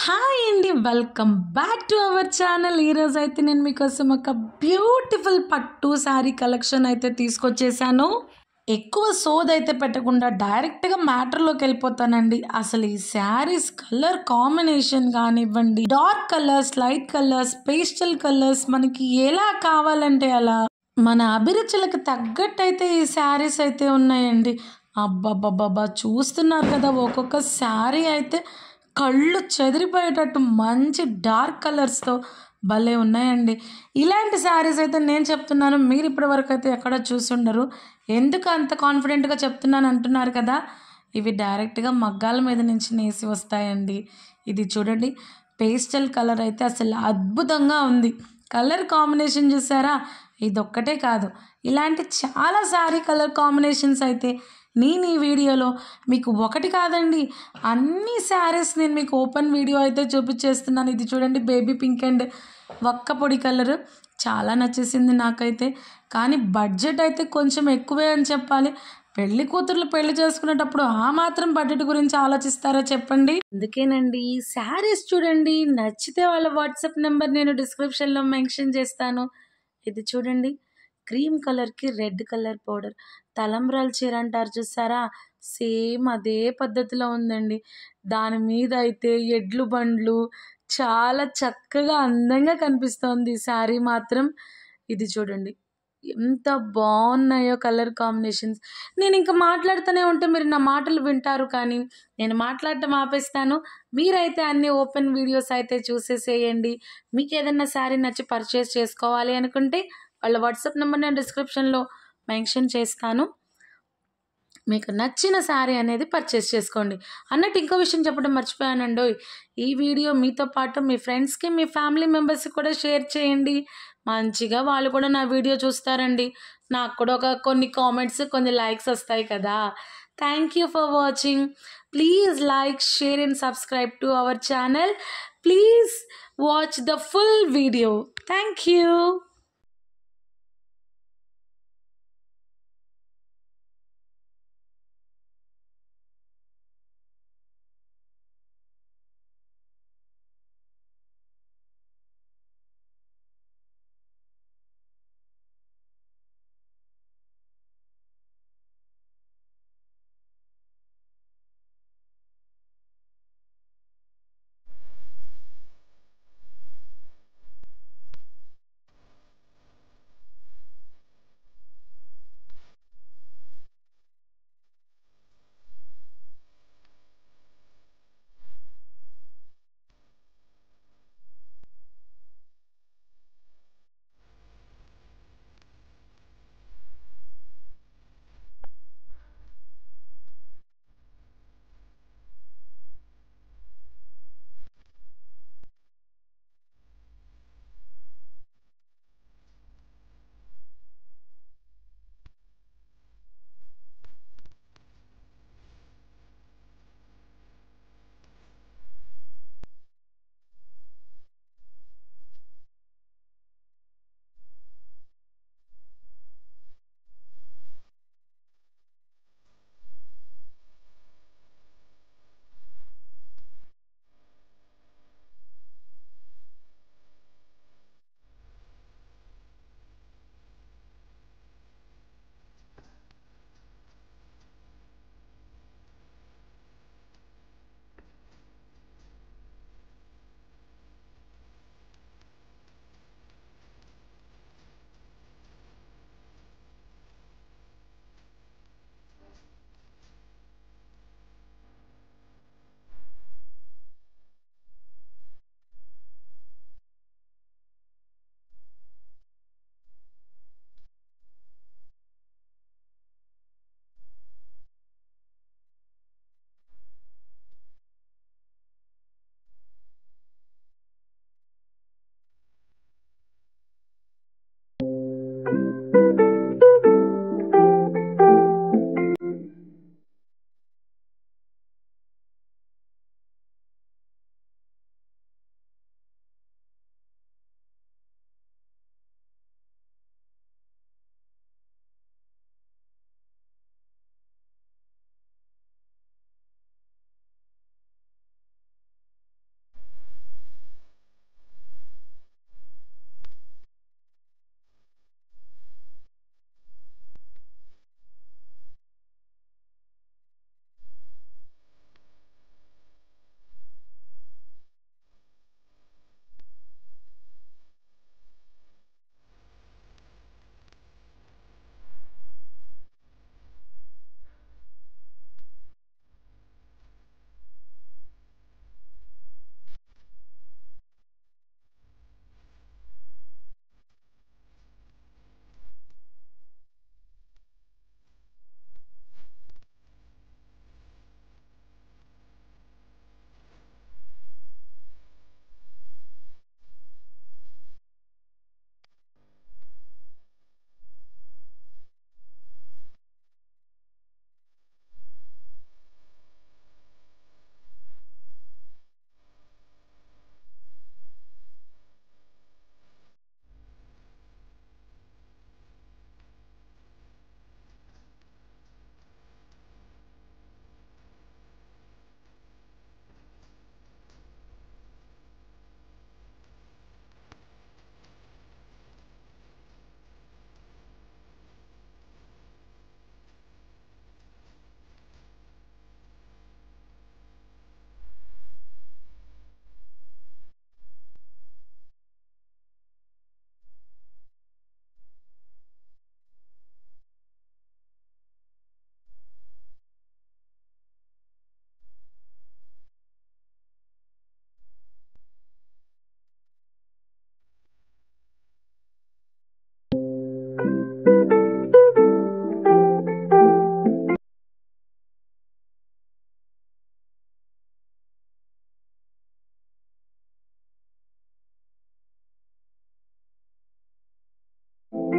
Hi అండి, welcome back to our channel. ఈరోజు అయితే నేను మీకోసం ఒక బ్యూటిఫుల్ పట్టు శారీ కలెక్షన్ అయితే తీసుకొచ్చేసాను. ఎక్కువ సోదైతే పెట్టకుండా డైరెక్ట్గా మ్యాటర్లోకి వెళ్ళిపోతానండి. అసలు ఈ శారీస్ కలర్ కాంబినేషన్ కానివ్వండి, dark colours, light colours, pastel colours, మనకి ఎలా కావాలంటే అలా మన అభిరుచులకు తగ్గట్టు అయితే ఈ శారీస్ అయితే ఉన్నాయండి. అబ్బబ్బబ్బబ్బా, చూస్తున్నారు కదా, ఒక్కొక్క శారీ అయితే కళ్ళు చెదిరిపోయేటట్టు మంచి డార్క్ కలర్స్తో భలే ఉన్నాయండి. ఇలాంటి శారీస్ అయితే నేను చెప్తున్నాను, మీరు ఇప్పటి వరకు అయితే ఎక్కడ చూసుండరు. ఎందుకు అంత కాన్ఫిడెంట్గా చెప్తున్నాను అంటున్నారు కదా, ఇవి డైరెక్ట్గా మగ్గాల మీద నుంచి నేసి వస్తాయండి. ఇది చూడండి, పేస్టల్ కలర్ అయితే అసలు అద్భుతంగా ఉంది. కలర్ కాంబినేషన్ చూసారా, ఇదొక్కటే కాదు, ఇలాంటి చాలా శారీ కలర్ కాంబినేషన్స్ అయితే నేను ఈ వీడియోలో మీకు ఒకటి కాదండి అన్ని శారీస్ నేను మీకు ఓపెన్ వీడియో అయితే చూపించేస్తున్నాను. ఇది చూడండి, బేబీ పింక్ అండ్ వక్క పొడి కలర్ చాలా నచ్చేసింది నాకైతే. కానీ బడ్జెట్ అయితే కొంచెం ఎక్కువే అని చెప్పాలి. పెళ్లి కూతుర్లు పెళ్లి చేసుకునేటప్పుడు ఆ మాత్రం బడ్జెట్ గురించి ఆలోచిస్తారా చెప్పండి. అందుకేనండి ఈ శారీస్ చూడండి, నచ్చితే వాళ్ళ వాట్సాప్ నెంబర్ నేను డిస్క్రిప్షన్లో మెన్షన్ చేస్తాను. ఇది చూడండి, క్రీమ్ కలర్కి రెడ్ కలర్ పౌడర్, తలంబ్రాల చీర అంటారు చూసారా, సేమ్ అదే పద్ధతిలో ఉందండి. దాని మీద అయితే ఎడ్లు బండ్లు చాలా చక్కగా అందంగా కనిపిస్తోంది శారీ మాత్రం. ఇది చూడండి ఎంత బాగున్నాయో కలర్ కాంబినేషన్స్. నేను ఇంకా మాట్లాడుతూనే ఉంటే మీరు నా మాటలు వింటారు, కానీ నేను మాట్లాడటం ఆపేస్తాను. మీరైతే అన్ని ఓపెన్ వీడియోస్ అయితే చూసేసేయండి. మీకు ఏదన్నా శారీ నచ్చి పర్చేస్ చేసుకోవాలి అనుకుంటే వాళ్ళ వాట్సాప్ నెంబర్ నేను డిస్క్రిప్షన్లో మెన్షన్ చేస్తాను. మీకు నచ్చిన శారీ అనేది పర్చేస్ చేసుకోండి. అన్నట్టు ఇంకో విషయం చెప్పడం మర్చిపోయానండి, ఈ వీడియో మీతో పాటు మీ ఫ్రెండ్స్కి, మీ ఫ్యామిలీ మెంబర్స్కి కూడా షేర్ చేయండి. మంచిగా వాళ్ళు కూడా నా వీడియో చూస్తారండి. నాకు కూడా కొన్ని కామెంట్స్, కొన్ని లైక్స్ వస్తాయి కదా. Thank you for watching. Please like, share and subscribe to our channel. Please watch the full video. Thank you.